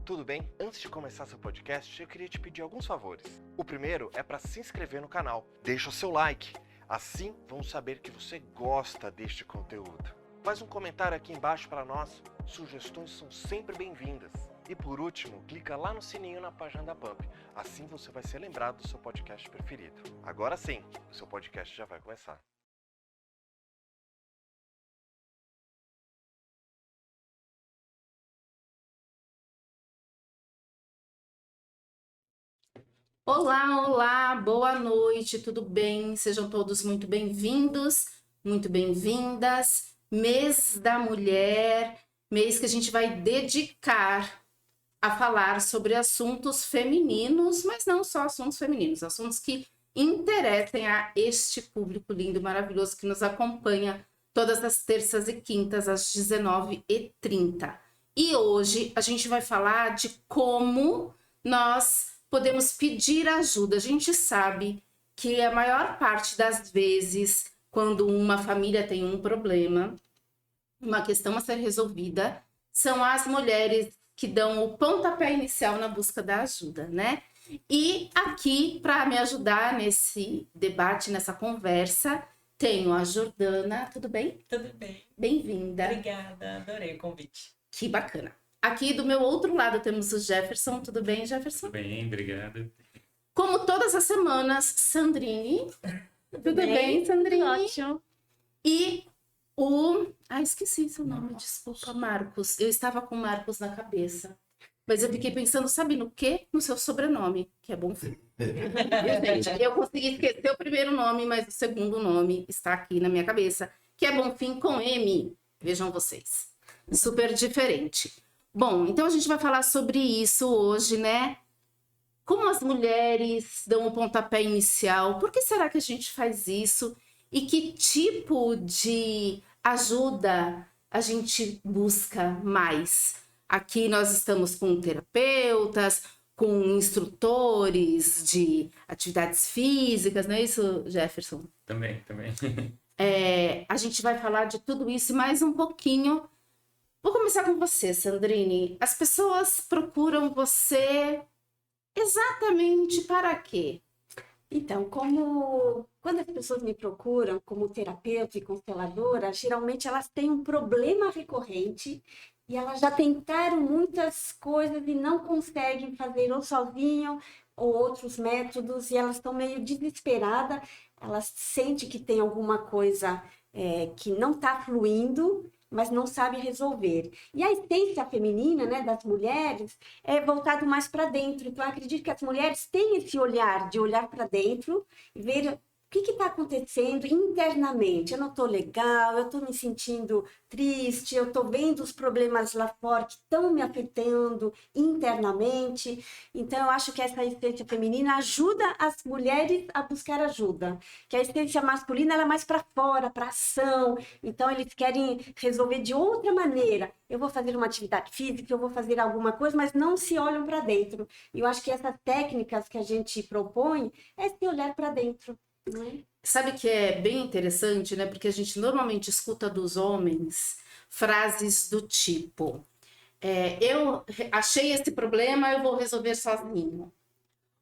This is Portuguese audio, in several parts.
tudo bem? Antes de começar seu podcast, eu queria te pedir alguns favores. O primeiro é para se inscrever no canal. Deixa o seu like, assim vamos saber que você gosta deste conteúdo. Faz um comentário aqui embaixo para nós, sugestões são sempre bem-vindas. E por último, clica lá no sininho na página da Pump, assim você vai ser lembrado do seu podcast preferido. Agora sim, o seu podcast já vai começar. Olá, olá, boa noite, tudo bem? Sejam todos muito bem-vindos, muito bem-vindas. Mês da Mulher, mês que a gente vai dedicar a falar sobre assuntos femininos, mas não só assuntos femininos, assuntos que interessem a este público lindo, maravilhoso que nos acompanha todas as terças e quintas às 19h30. E hoje a gente vai falar de como nós podemos pedir ajuda. A gente sabe que a maior parte das vezes, quando uma família tem um problema, uma questão a ser resolvida, são as mulheres que dão o pontapé inicial na busca da ajuda, né? E aqui, para me ajudar nesse debate, nessa conversa, tenho a Jordana. Tudo bem? Tudo bem. Bem-vinda. Obrigada, adorei o convite. Que bacana. Aqui do meu outro lado temos o Jefferson. Tudo bem, Jefferson? Tudo bem, obrigado. Como todas as semanas, Sandrine. Tudo bem, Sandrine? Ótimo. E o... esqueci seu nome, desculpa, Marcos. Eu estava com Marcos na cabeça. Mas eu fiquei pensando, sabe no quê? No seu sobrenome, que é Bonfim. Gente, eu consegui esquecer o primeiro nome, mas o segundo nome está aqui na minha cabeça, que é Bonfim com M. Vejam vocês. Super diferente. Bom, então a gente vai falar sobre isso hoje, né? Como as mulheres dão o pontapé inicial? Por que será que a gente faz isso? E que tipo de ajuda a gente busca mais? Aqui nós estamos com terapeutas, com instrutores de atividades físicas, não é isso, Jefferson? Também. A gente vai falar de tudo isso e mais um pouquinho. Vou começar com você, Sandrine. As pessoas procuram você exatamente para quê? Então, quando as pessoas me procuram como terapeuta e consteladora, geralmente elas têm um problema recorrente e elas já tentaram muitas coisas e não conseguem fazer ou sozinho ou outros métodos e elas estão meio desesperadas, elas sentem que tem alguma coisa que não está fluindo, mas não sabe resolver. E a essência feminina, né, das mulheres é voltado mais para dentro. Então, eu acredito que as mulheres têm esse olhar de olhar para dentro e ver o que está acontecendo internamente. Eu não estou legal, eu estou me sentindo triste, eu estou vendo os problemas lá fora que estão me afetando internamente. Então, eu acho que essa essência feminina ajuda as mulheres a buscar ajuda. Que a essência masculina ela é mais para fora, para ação. Então, eles querem resolver de outra maneira. Eu vou fazer uma atividade física, eu vou fazer alguma coisa, mas não se olham para dentro. E eu acho que essas técnicas que a gente propõe é se olhar para dentro. Sabe que é bem interessante, né? Porque a gente normalmente escuta dos homens frases do tipo: eu achei esse problema, eu vou resolver sozinho.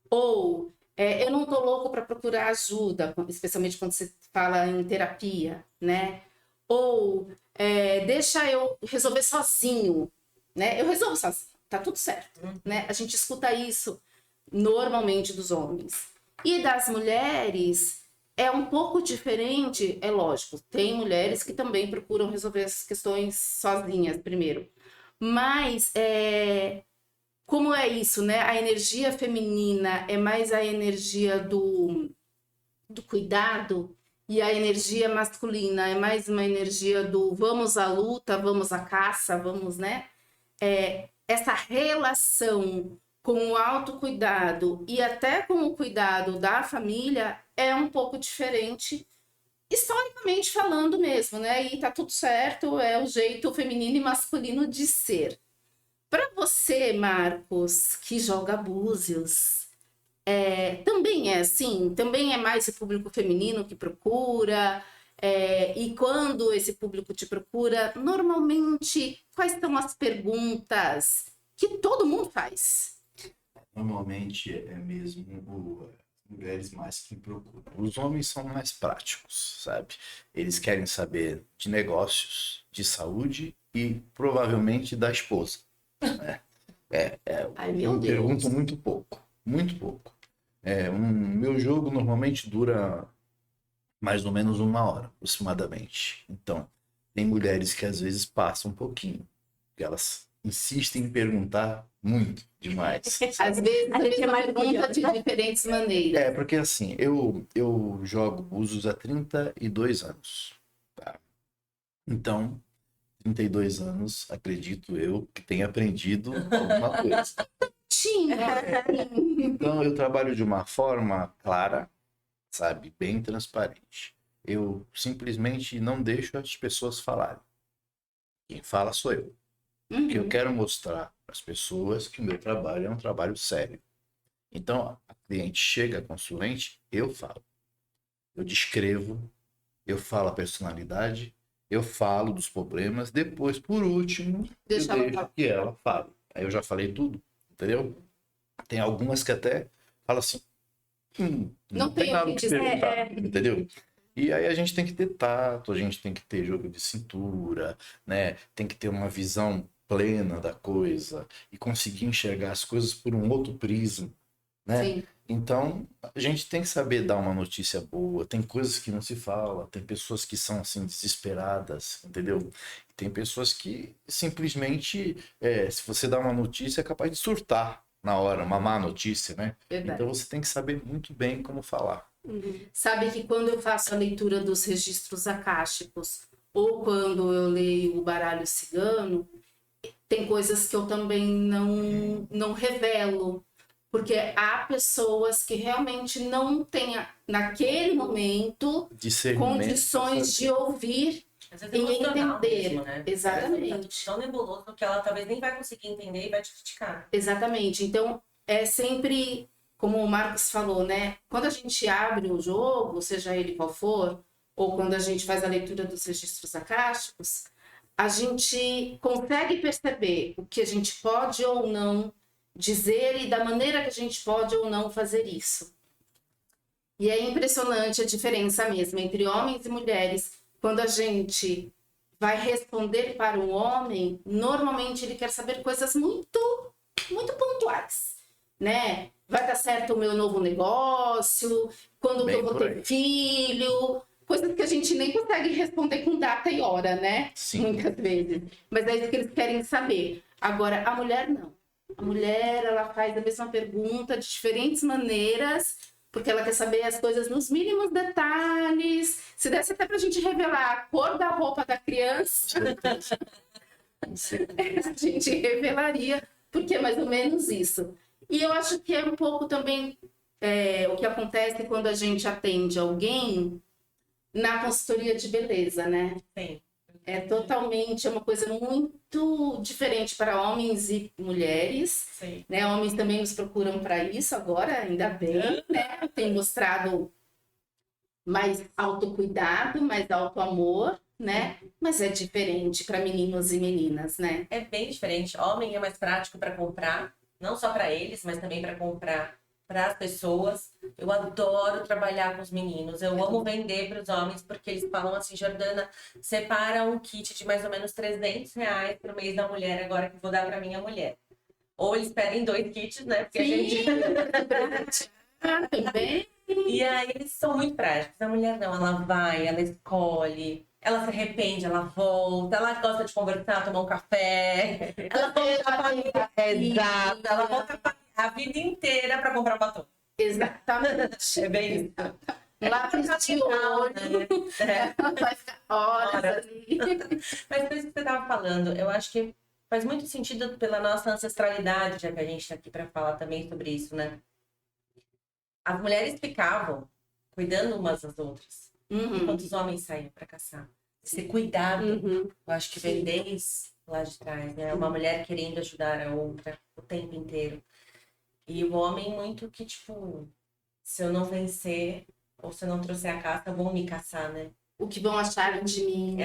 Ou eu não tô louco para procurar ajuda, especialmente quando se fala em terapia, né? Ou deixa eu resolver sozinho, né? Eu resolvo sozinho, tá tudo certo, né? A gente escuta isso normalmente dos homens. E das mulheres é um pouco diferente, é lógico, tem mulheres que também procuram resolver as questões sozinhas primeiro, mas como é isso, né? A energia feminina é mais a energia do cuidado e a energia masculina é mais uma energia do vamos à luta, vamos à caça, vamos, né? Essa relação com o autocuidado e até com o cuidado da família é um pouco diferente, historicamente falando mesmo, né? E tá tudo certo, é o jeito feminino e masculino de ser. Para você, Marcos, que joga búzios, também é assim? Também é mais o público feminino que procura? E quando esse público te procura, normalmente, quais são as perguntas que todo mundo faz. Normalmente é mesmo mulheres mais que procuram. Os homens são mais práticos, sabe? Eles querem saber de negócios, de saúde e provavelmente da esposa. Né? Ai, meu Eu Deus. pergunto muito pouco, muito pouco. Meu jogo normalmente dura mais ou menos 1 hora, aproximadamente. Então, tem mulheres que às vezes passam um pouquinho, porque elas insistem em perguntar muito, demais. Às vezes A gente é mais pergunta de curiosa. diferentes maneiras. Porque assim, eu jogo búzios há 32 anos. Tá? Então, 32 anos, acredito eu, que tenha aprendido alguma coisa. Tinha. Então, eu trabalho de uma forma clara, sabe, bem transparente. Eu simplesmente não deixo as pessoas falarem. Quem fala sou eu. Porque eu quero mostrar para as pessoas que o meu trabalho é um trabalho sério. Então, a cliente chega, a consulente, eu falo. Eu descrevo, eu falo a personalidade, eu falo dos problemas, depois, por último, Deixa eu ela deixo falar. que ela fale. Aí eu já falei tudo, entendeu? Tem algumas que até falam assim, não tem tenho o nada que que dizer. perguntar, entendeu? E aí a gente tem que ter tato, a gente tem que ter jogo de cintura, né? Tem que ter uma visão plena da coisa e conseguir enxergar as coisas por um outro prisma, né? Sim. Então, a gente tem que saber dar uma notícia boa. Tem coisas que não se fala, tem pessoas que são assim desesperadas, entendeu? Tem pessoas que simplesmente, se você dá uma notícia, é capaz de surtar na hora, uma má notícia, né? Verdade. Então você tem que saber muito bem como falar. Sabe que quando eu faço a leitura dos registros acásticos ou quando eu leio o baralho cigano, tem coisas que eu também não revelo, porque há pessoas que realmente não têm, naquele momento, Discernimento. condições de ouvir Às vezes e é emocional entender. mesmo, né? Exatamente. Tão nebuloso que ela talvez nem vai conseguir entender e vai te criticar. Exatamente. Então, é sempre, como o Marcos falou, né? Quando a gente abre um jogo, seja ele qual for, ou quando a gente faz a leitura dos registros acásticos, a gente consegue perceber o que a gente pode ou não dizer e da maneira que a gente pode ou não fazer isso. E é impressionante a diferença mesmo entre homens e mulheres. Quando a gente vai responder para um homem, normalmente ele quer saber coisas muito pontuais, né? Vai dar certo o meu novo negócio, quando que Bem eu vou por ter aí. filho, coisas que a gente nem consegue responder com data e hora, né? Sim. Muitas vezes. Mas é isso que eles querem saber. Agora, a mulher não. A mulher, ela faz a mesma pergunta de diferentes maneiras, porque ela quer saber as coisas nos mínimos detalhes. Se desse até pra gente revelar a cor da roupa da criança, a gente revelaria, porque é mais ou menos isso. E eu acho que é um pouco também o que acontece quando a gente atende alguém na consultoria de beleza, né? Sim. É uma coisa muito diferente para homens e mulheres, Sim. né? Homens também nos procuram para isso agora, ainda bem, né? Tem mostrado mais autocuidado, mais autoamor, né? Mas é diferente para meninos e meninas, né? É bem diferente. Homem é mais prático para comprar, não só para eles, mas também para comprar para as pessoas. Eu adoro trabalhar com os meninos. Eu amo vender para os homens porque eles falam assim, Jordana, separa um kit de mais ou menos R$300 pro mês da mulher agora que eu vou dar para minha mulher. Ou eles pedem 2 kits, né? Porque a gente também. E aí eles são muito práticos. A mulher não, ela vai, ela escolhe, ela se arrepende, ela volta, ela gosta de conversar, tomar um café. Ela volta a família. Exato, ela volta a vida inteira para comprar batom. Exatamente. É bem isso. Lápis de olho. Né? Ela vai ficar horas ali. Mas por isso que você estava falando, eu acho que faz muito sentido pela nossa ancestralidade, já que a gente está aqui para falar também sobre isso, né? As mulheres ficavam cuidando umas das outras, enquanto os homens saíam para caçar. Esse cuidado, eu acho que vem desde lá de trás, né? Uma mulher querendo ajudar a outra o tempo inteiro. E o homem muito que, tipo, se eu não vencer ou se eu não trouxer a caça, vão me caçar, né? O que vão achar de mim.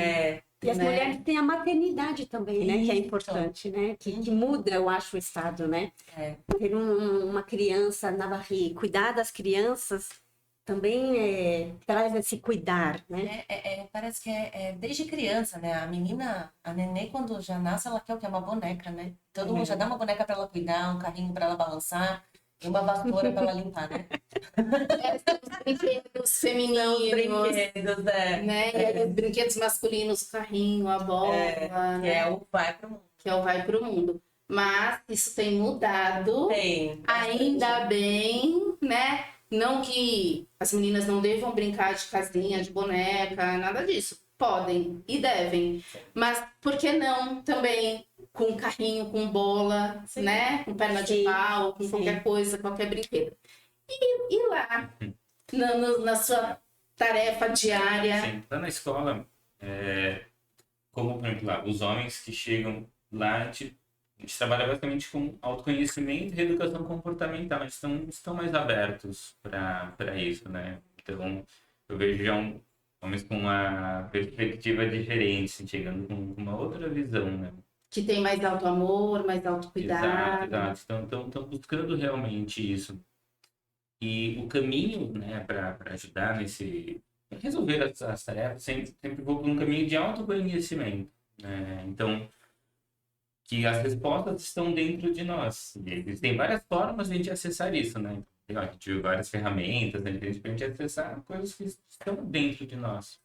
E as né? mulheres têm a maternidade também, né? Que é Isso. importante, né? Que muda, eu acho, o estado, né? É. Ter uma criança na barriga, cuidar das crianças também traz esse cuidar, né? Parece que é desde criança, né? A nenê, quando já nasce, ela quer o quê? Uma boneca, né? Todo mundo já dá uma boneca para ela cuidar, um carrinho para ela balançar e uma vassoura para ela limpar, né? Os brinquedos femininos, Brinquedos, né? E aí, os brinquedos masculinos, o carrinho, a bola, que né? é o vai pro mundo. Que é o vai pro mundo. Mas isso tem mudado, Tem. ainda bem, né? Não que as meninas não devam brincar de casinha, de boneca, nada disso. Podem e devem. Mas por que não também com carrinho, com bola, Sim. né? Com perna de Sim, pau, com sim. qualquer coisa, qualquer brinquedo. E lá, na sua tarefa diária, Sim, lá na escola, como, por exemplo, lá, os homens que chegam lá, a gente trabalha basicamente com autoconhecimento e reeducação comportamental, eles estão mais abertos para isso, né? Então, eu vejo já homens com uma perspectiva diferente, assim, chegando com uma outra visão, né? que tem mais auto-amor, mais autocuidado. Exato. Estão buscando realmente isso. E o caminho, né, para ajudar pra resolver as tarefas, sempre vou por um caminho de autoconhecimento, né? Então, que as respostas estão dentro de nós. E existem várias formas de a gente acessar isso, né? A gente viu várias ferramentas, né, para a gente acessar coisas que estão dentro de nós.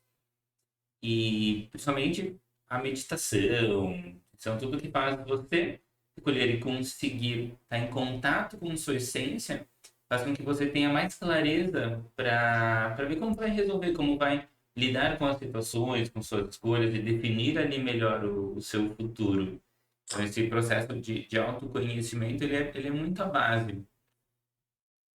E, principalmente, a meditação, são tudo que faz você escolher e conseguir estar em contato com sua essência, faz com que você tenha mais clareza para ver como vai resolver, como vai lidar com as situações, com suas escolhas e definir ali melhor o seu futuro. Então, esse processo de autoconhecimento, ele é muito a base.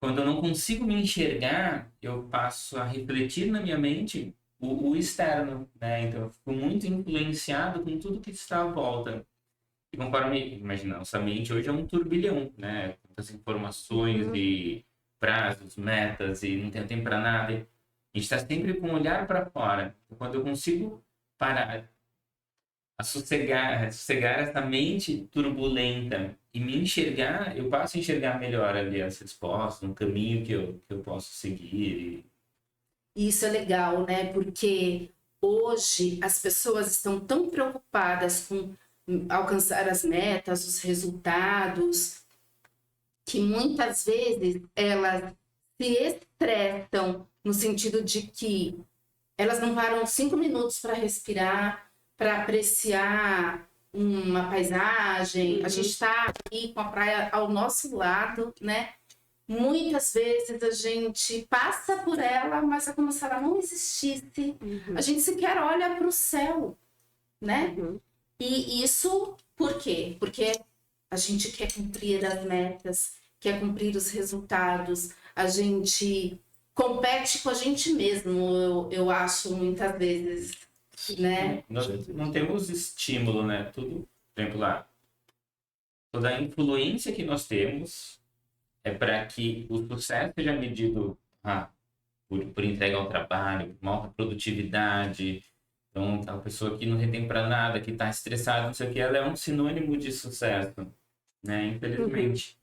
Quando eu não consigo me enxergar, eu passo a refletir na minha mente o externo, né? Então, eu fico muito influenciado com tudo que está à volta. E conforme, imagina, nossa mente hoje é um turbilhão, né? Muitas informações e prazos, metas, e não tem tempo para nada. A gente está sempre com o olhar para fora. Quando eu consigo parar, a sossegar essa mente turbulenta e me enxergar, eu passo a enxergar melhor ali as respostas, um caminho que eu posso seguir. E isso é legal, né? Porque hoje as pessoas estão tão preocupadas com alcançar as metas, os resultados, que muitas vezes elas se estressam no sentido de que elas não param 5 minutos para respirar, para apreciar uma paisagem. A gente está aqui com a praia ao nosso lado, né? Muitas vezes a gente passa por ela, mas é como se ela não existisse. A gente sequer olha para o céu, né? E isso por quê? Porque a gente quer cumprir as metas, quer cumprir os resultados, a gente compete com a gente mesmo, eu acho, muitas vezes, né? Nós não temos estímulo, né? Tudo, por exemplo, lá, toda a influência que nós temos é para que o sucesso seja medido por entrega ao trabalho, por uma alta produtividade. Então, a pessoa que não tem tempo para nada, que está estressada, não sei o que, ela é um sinônimo de sucesso, né? Infelizmente.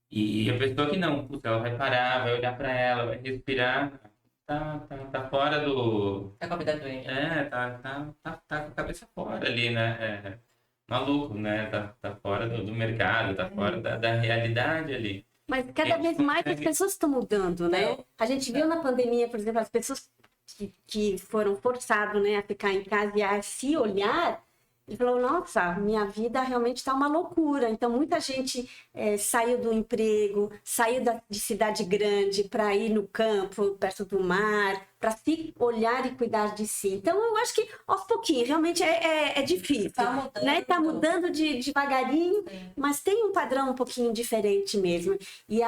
E a pessoa que não, ela vai parar, vai olhar para ela, vai respirar, tá fora do... Tá com a vida doente. tá com a cabeça fora ali, né? Maluco, né? Tá fora do mercado, tá fora da realidade ali. Mas cada vez mais as pessoas estão mudando, né? A gente viu na pandemia, por exemplo, as pessoas que foram forçadas, né, a ficar em casa e a se olhar, e falou, nossa, minha vida realmente está uma loucura. Então, muita gente saiu do emprego, saiu de cidade grande para ir no campo, perto do mar, para se olhar e cuidar de si. Então, eu acho que, aos pouquinhos, realmente é difícil. Tá mudando. Né? Tá mudando devagarinho, mas tem um padrão um pouquinho diferente mesmo. E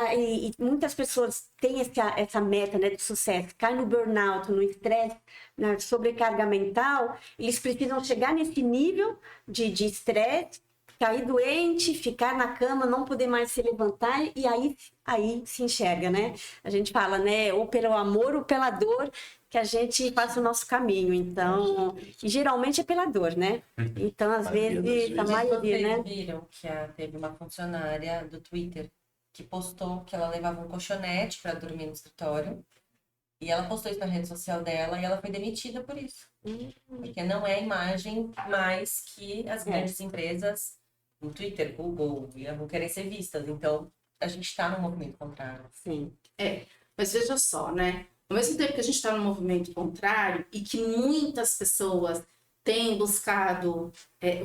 muitas pessoas têm essa meta, né, de sucesso. Cai no burnout, no estresse, na sobrecarga mental, eles precisam chegar nesse nível de estresse cair doente, ficar na cama, não poder mais se levantar, e aí se enxerga, né? A gente fala, né? Ou pelo amor ou pela dor, que a gente passa o nosso caminho. Então, e geralmente é pela dor, né? Então, às vezes, a maioria, né? Vocês viram que teve uma funcionária do Twitter que postou que ela levava um colchonete para dormir no escritório. E ela postou isso na rede social dela e ela foi demitida por isso. Porque não é a imagem mais que as grandes empresas, no Twitter, Google, Yahoo, querem ser vistas. Então, a gente está no movimento contrário. Sim. Mas veja só, né? Ao mesmo tempo que a gente está no movimento contrário e que muitas pessoas têm buscado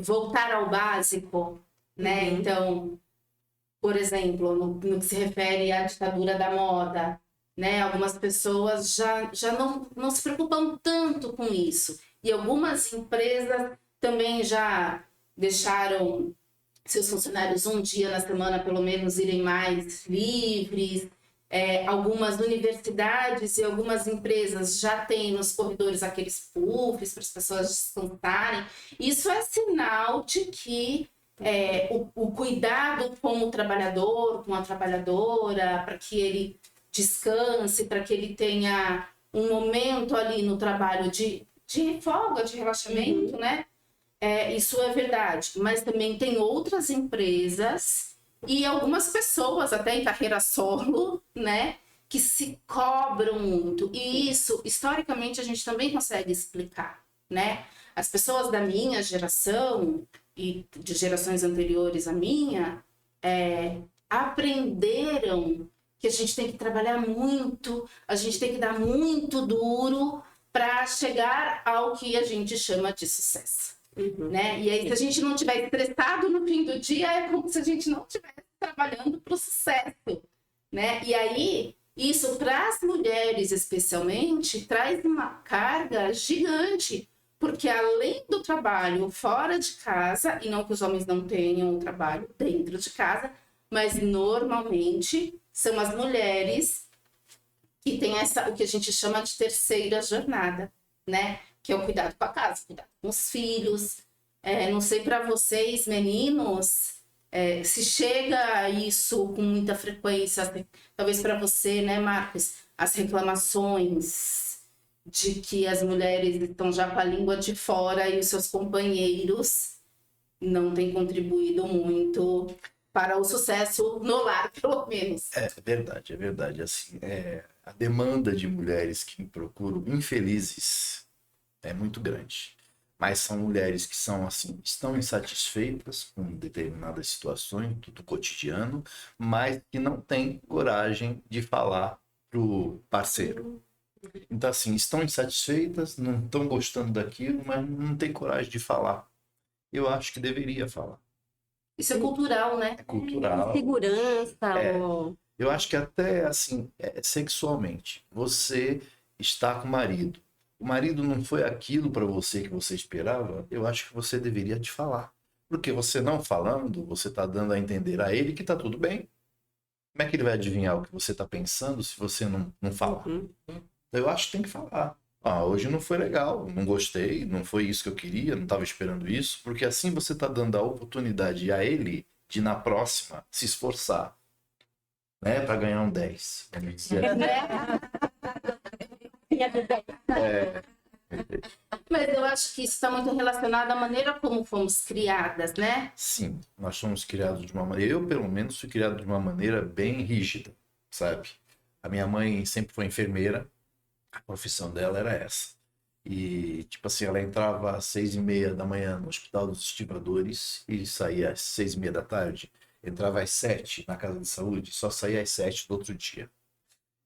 voltar ao básico, né? Então, por exemplo, no que se refere à ditadura da moda, né? Algumas pessoas já não se preocupam tanto com isso. E algumas empresas também já deixaram seus funcionários um dia na semana, pelo menos, irem mais livres. Algumas universidades e algumas empresas já têm nos corredores aqueles puffs para as pessoas descansarem. Isso é sinal de que o cuidado com o trabalhador, com a trabalhadora, para que ele descanse, para que ele tenha um momento ali no trabalho de folga, de relaxamento, né? Isso é verdade. Mas também tem outras empresas e algumas pessoas, até em carreira solo, né? Que se cobram muito. E isso, historicamente, a gente também consegue explicar, né? As pessoas da minha geração e de gerações anteriores à minha, aprenderam que a gente tem que trabalhar muito, a gente tem que dar muito duro para chegar ao que a gente chama de sucesso. Né? E aí, se a gente não estiver estressado no fim do dia, é como se a gente não estivesse trabalhando para o sucesso. Né? E aí, isso para as mulheres especialmente, traz uma carga gigante, porque além do trabalho fora de casa, e não que os homens não tenham um trabalho dentro de casa, mas normalmente são as mulheres que têm o que a gente chama de terceira jornada, né? Que é o cuidado com a casa, cuidado com os filhos. Não sei para vocês, meninos, se chega a isso com muita frequência, talvez para você, né, Marcos, as reclamações de que as mulheres estão já com a língua de fora e os seus companheiros não têm contribuído muito para o sucesso no lar, pelo menos. É verdade. Assim, a demanda de mulheres que me procuram, infelizes, é muito grande. Mas são mulheres que são assim, estão insatisfeitas com determinadas situações do cotidiano, mas que não têm coragem de falar pro parceiro. Então, assim, estão insatisfeitas, não estão gostando daquilo, mas não têm coragem de falar. Eu acho que deveria falar. Isso é cultural, né? É cultural. Segurança, Eu acho que até, assim, sexualmente, você está com o marido não foi aquilo para você que você esperava, eu acho que você deveria te falar. Porque você não falando, você está dando a entender a ele que está tudo bem. Como é que ele vai adivinhar o que você está pensando se você não falar? Eu acho que tem que falar. Hoje não foi legal, não gostei, não foi isso que eu queria, não estava esperando isso, porque assim você está dando a oportunidade a ele de, na próxima, se esforçar, né, para ganhar um 10. Vamos dizer assim. Mas eu acho que isso está muito relacionado à maneira como fomos criadas, né? Sim, nós somos criados de uma maneira... Eu, pelo menos, fui criado de uma maneira bem rígida, sabe? A minha mãe sempre foi enfermeira, a profissão dela era essa. E, tipo assim, ela entrava às 6h30 da manhã no Hospital dos Estivadores e saía às 6h30 da tarde. Entrava às 7 na casa de saúde, só saía às 7 do outro dia.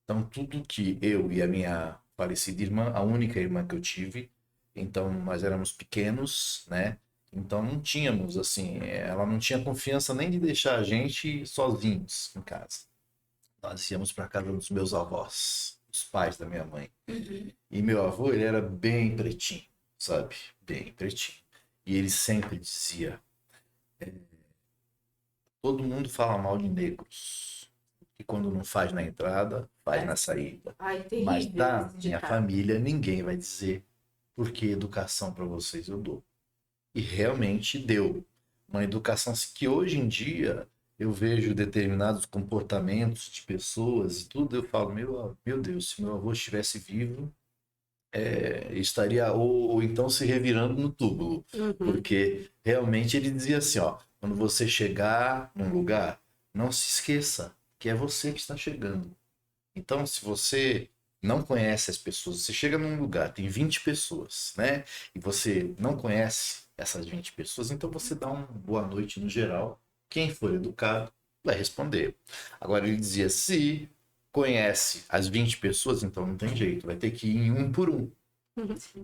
Então, tudo que eu e a minha falecida irmã, a única irmã que eu tive, então nós éramos pequenos, né? Então não tínhamos, assim, ela não tinha confiança nem de deixar a gente sozinhos em casa. Nós íamos para casa dos meus avós, os pais da minha mãe. E meu avô, ele era bem pretinho, sabe? Bem pretinho. E ele sempre dizia, todo mundo fala mal de negros. E quando não faz na entrada, faz na saída. Ai, terrível. Mas da esse minha ditado. família, ninguém vai dizer porque educação para vocês eu dou. E realmente deu. Uma educação que hoje em dia eu vejo determinados comportamentos de pessoas e tudo, eu falo, meu Deus, se meu avô estivesse vivo, estaria ou então se revirando no túmulo. Uhum. Porque realmente ele dizia assim, ó, quando você chegar num lugar, não se esqueça que é você que está chegando. Então, se você não conhece as pessoas, você chega num lugar, tem 20 pessoas, né? E você não conhece essas 20 pessoas, então você dá uma boa noite no geral. Quem for educado vai responder. Agora ele dizia, se conhece as 20 pessoas, então não tem jeito, vai ter que ir em um por um,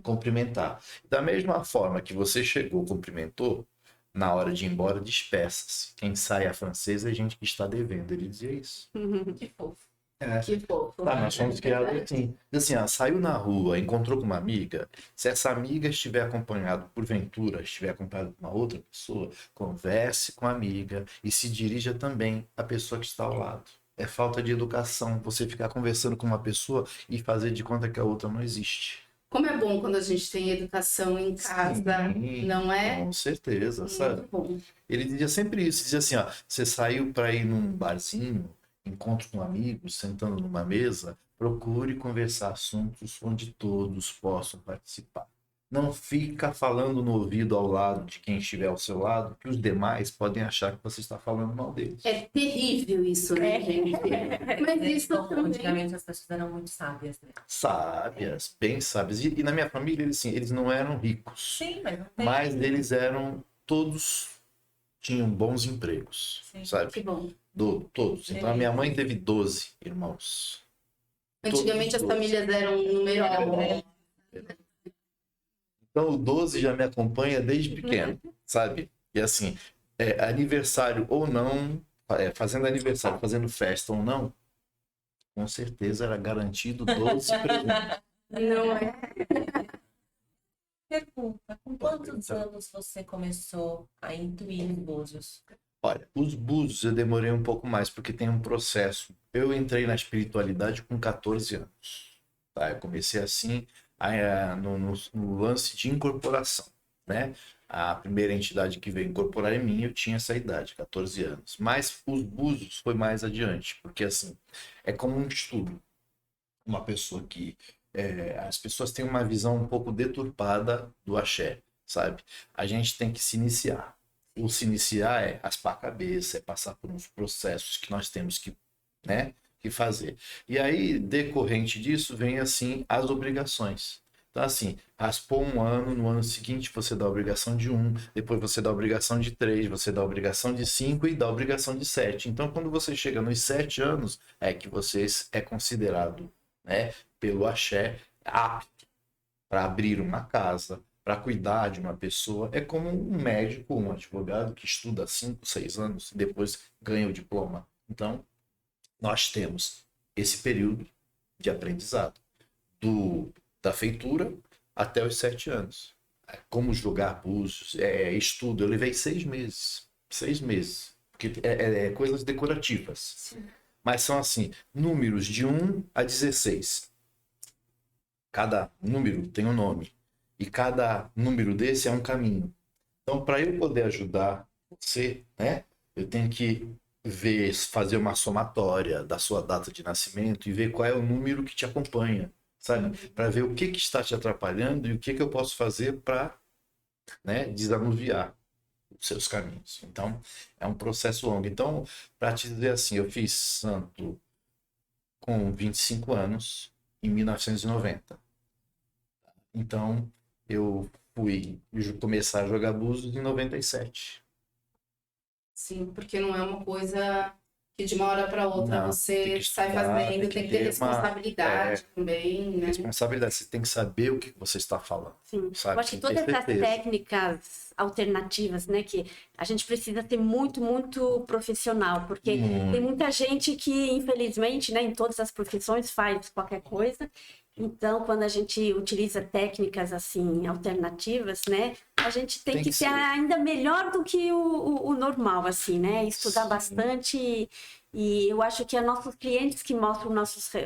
cumprimentar. Da mesma forma que você chegou, cumprimentou, na hora de ir embora, despeça-se. Quem sai a francesa é gente que está devendo. Ele dizia isso. Que fofo. Que fofo. Tá, nós somos criados assim. Assim, ó, saiu na rua, encontrou com uma amiga. Se essa amiga estiver acompanhada, porventura, estiver acompanhada por uma outra pessoa, converse com a amiga e se dirija também à pessoa que está ao lado. É falta de educação você ficar conversando com uma pessoa e fazer de conta que a outra não existe. Como é bom quando a gente tem educação em casa, Sim, não é? com certeza, sabe? Muito bom. Ele dizia sempre isso, dizia assim, ó, você saiu para ir num barzinho, encontro com amigos, sentando numa mesa, procure conversar assuntos onde todos possam participar. Não fica falando no ouvido ao lado de quem estiver ao seu lado, que os demais podem achar que você está falando mal deles. É terrível isso, né, gente? Mas isso Então, também. antigamente as pessoas eram muito sábias, né? Sábias, bem sábias. E na minha família, eles não eram ricos, Sim, mas não tem. mas eles eram, todos tinham bons empregos, Sim. sabe? Que bom. Todos. Então a minha mãe teve 12 irmãos. Antigamente as Todos. famílias eram numerosas. Então o 12 já me acompanha desde pequeno, sabe? E assim, aniversário ou não, fazendo aniversário, fazendo festa ou não, com certeza era garantido 12 presentes. Não é? Pergunta, com quantos anos você começou a intuir os búzios? Olha, os búzios eu demorei um pouco mais, porque tem um processo. Eu entrei na espiritualidade com 14 anos. Tá? Eu comecei assim, no lance de incorporação, né? A primeira entidade que veio incorporar em mim, eu tinha essa idade, 14 anos. Mas os búzios foi mais adiante, porque assim, é como um estudo. Uma pessoa que... as pessoas têm uma visão um pouco deturpada do axé, sabe? A gente tem que se iniciar. O se iniciar é raspar a cabeça, é passar por uns processos que nós temos que, né, que fazer. E aí, decorrente disso, vem assim as obrigações. Então, assim, raspou um ano, no ano seguinte você dá a obrigação de 1, depois você dá a obrigação de 3, você dá a obrigação de 5 e dá a obrigação de 7. Então, quando você chega nos 7 anos, é que você é considerado, né, pelo axé apto para abrir uma casa, para cuidar de uma pessoa. É como um médico, um advogado que estuda 5, 6 anos e depois ganha o diploma. Então, nós temos esse período de aprendizado, da feitura até os 7 anos. Como jogar búzios, estudo. Eu levei 6 meses. 6 meses. Porque coisas decorativas. Sim. Mas são assim, números de 1 a 16. Cada número tem um nome. E cada número desse é um caminho. Então, para eu poder ajudar você, né, eu tenho que fazer uma somatória da sua data de nascimento e ver qual é o número que te acompanha, sabe? Para ver o que está te atrapalhando e o que eu posso fazer para, né, desanuviar os seus caminhos. Então, é um processo longo. Então, para te dizer assim, eu fiz santo com 25 anos em 1990. Então, eu fui começar a jogar búzios em 97. Sim, porque não é uma coisa que de uma hora para outra Não, tem você que sai estudar, fazendo, tem tem que que ter ter responsabilidade também, né? Responsabilidade, você tem que saber o que você está falando. Sim. Sabe? Eu acho que Tem todas ter essas certeza. técnicas alternativas, né, que a gente precisa ser muito, muito profissional, porque tem muita gente que, infelizmente, né, em todas as profissões faz qualquer coisa. Então, quando a gente utiliza técnicas assim alternativas, né, a gente tem que ser ser. ainda melhor do que o normal, assim, né, estudar Sim. bastante. E eu acho que é nossos clientes que mostram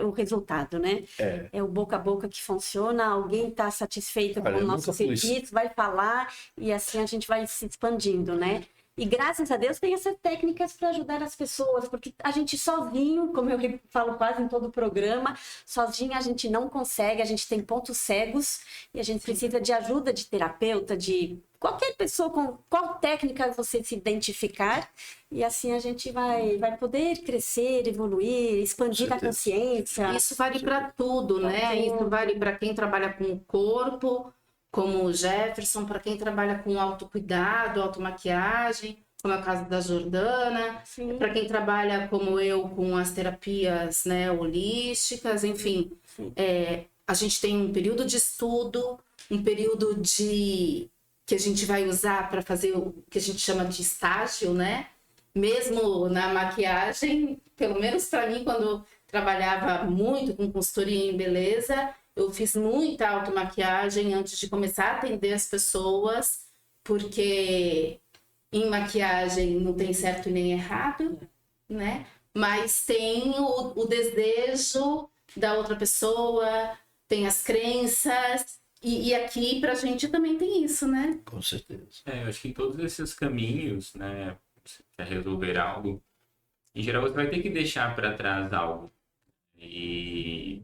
o resultado, né? É o boca a boca que funciona, alguém está satisfeito Olha, com o eu nosso nunca fui- serviço, vai falar e assim a gente vai se expandindo, né? E graças a Deus tem essas técnicas para ajudar as pessoas, porque a gente sozinho, como eu falo quase em todo o programa, sozinho a gente não consegue, a gente tem pontos cegos e a gente precisa de ajuda de terapeuta, de qualquer pessoa com qual técnica você se identificar, e assim a gente vai poder crescer, evoluir, expandir a consciência. Isso vale para tudo, né? Isso vale para quem trabalha com o corpo, como o Jefferson, para quem trabalha com autocuidado, automaquiagem, como é o caso da Jordana, para quem trabalha como eu com as terapias, né, holísticas, enfim. A gente tem um período de estudo, um período que a gente vai usar para fazer o que a gente chama de estágio, né? Mesmo na maquiagem, pelo menos para mim, quando trabalhava muito com consultoria em beleza, eu fiz muita automaquiagem antes de começar a atender as pessoas, porque em maquiagem não tem certo e nem errado, né? Mas tem o desejo da outra pessoa, tem as crenças, e aqui pra gente também tem isso, né? Com certeza. Eu acho que em todos esses caminhos, né, você quer resolver algo, em geral você vai ter que deixar para trás algo. E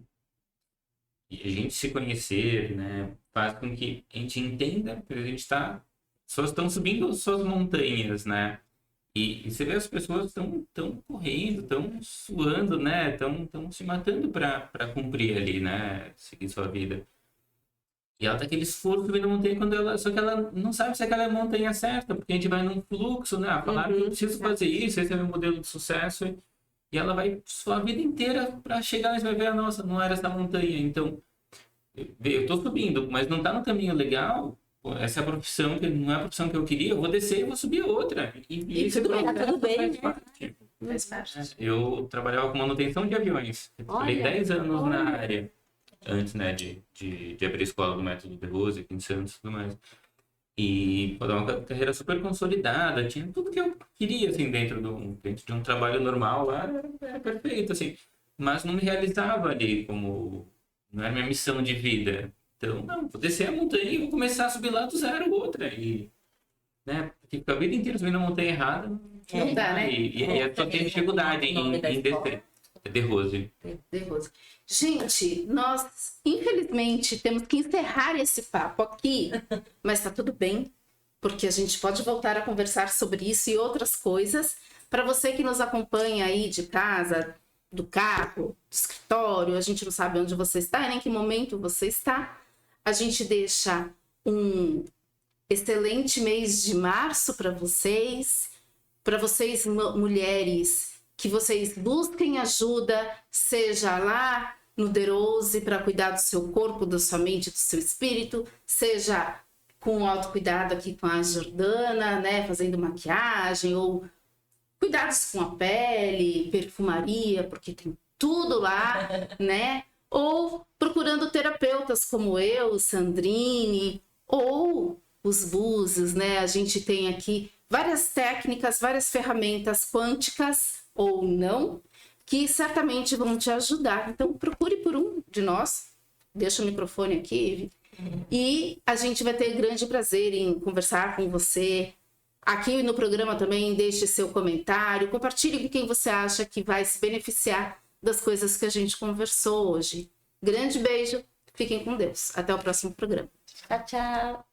a gente se conhecer, né, faz com que a gente entenda que a gente está... As pessoas estão subindo suas montanhas, né? E você vê as pessoas estão correndo, estão suando, né? Estão se matando para cumprir ali, né? Seguir sua vida. E ela tá aquele esforço subindo a montanha, só que ela não sabe se aquela é a montanha certa, porque a gente vai num fluxo, né? Falar que eu preciso fazer isso, esse é o meu modelo de sucesso. E ela vai sua vida inteira para chegar e vai ver, nossa, não era essa montanha. Então, eu tô subindo, mas não tá no caminho legal. Pô, essa é a profissão que não é a profissão que eu queria, eu vou descer e vou subir outra. E tudo bem, tá tudo bem, faz né? parte. Faz parte. Eu trabalhava com manutenção de aviões. Eu trabalhei 10 anos na área. Antes, né, de abrir a escola do Método de Rose aqui em Santos e tudo mais. E pô, uma carreira super consolidada, tinha tudo que eu queria, assim, dentro de um trabalho normal lá, era perfeito, assim. Mas não me realizava ali como... Não era minha missão de vida. Então, não, vou descer a montanha e vou começar a subir lá do zero outra. E, né, porque a vida inteira subindo a montanha errada... Não dá, né? E só tem dificuldade em descer. É de Rose. De Rose. Gente, nós infelizmente temos que encerrar esse papo aqui, mas tá tudo bem, porque a gente pode voltar a conversar sobre isso e outras coisas. Para você que nos acompanha aí de casa, do carro, do escritório, a gente não sabe onde você está e nem em que momento você está. A gente deixa um excelente mês de março para vocês mulheres, que vocês busquem ajuda, seja lá no The Rose para cuidar do seu corpo, da sua mente, do seu espírito, seja com o autocuidado aqui com a Jordana, né, fazendo maquiagem, ou cuidados com a pele, perfumaria, porque tem tudo lá, né? Ou procurando terapeutas como eu, Sandrine, ou os búzios, né? A gente tem aqui várias técnicas, várias ferramentas quânticas ou não, que certamente vão te ajudar. Então, procure por um de nós. Deixa o microfone aqui. E a gente vai ter grande prazer em conversar com você. Aqui no programa também, deixe seu comentário. Compartilhe com quem você acha que vai se beneficiar das coisas que a gente conversou hoje. Grande beijo. Fiquem com Deus. Até o próximo programa. Tchau, tchau.